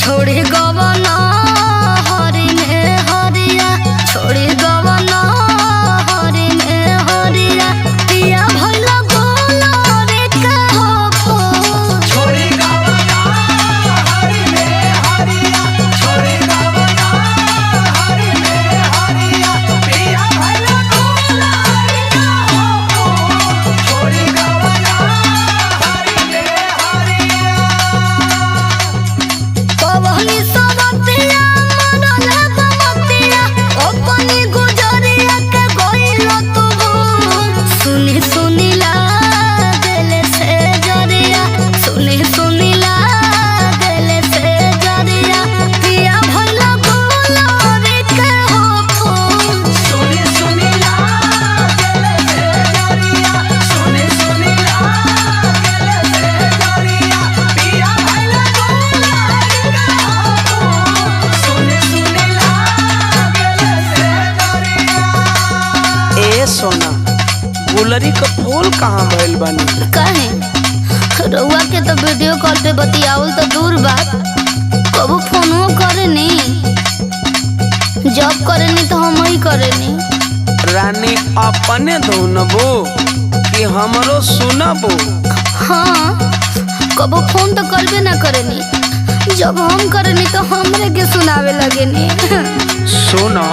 छोड़ी गवना हरी में हरिया छोड़ी गवना हरी में हरिया पिया भइला गोला रे का हो छोड़ी गवना हरी में हरिया छोड़ी गवना हरी में हरिया पिया भइला गोला रे का हो छोड़ी गवना हरी में हरिया पवनी सबतिया मनले बमतिया अपनी गुजरिया के गइलो तू सुनी सुनी लागले से जरिया सुनी सुनी लागले से जरिया पिया भइला गोला रे के हो सुनी सुनी लागले से जरिया सुनी सुनी लागले से जरिया पिया भइला गोला रे का हो सुनी सुनी लागले से जरिया। ए सोना गुलरी का फूल कहाँ भइल बानी? काहे रउआ के तो वीडियो कॉल पे बतियावल तो दूर बात कबू फोनो करेनी जॉब करेनी तो हम ही करेनी रानी अपने धुनबो कि हमरो सुनबो? हाँ कबू फोन तो करबे ना करेनी जब हम करेनी तो हमरे के सुनावे लगेनी सुना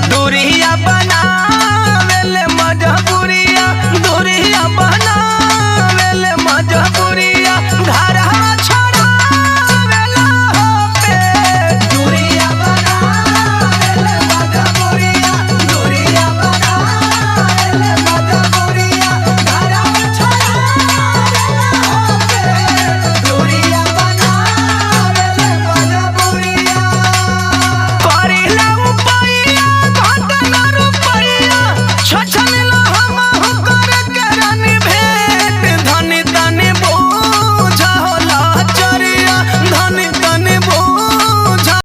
दूरिया बनावेले मजबूरिया दूरिया बना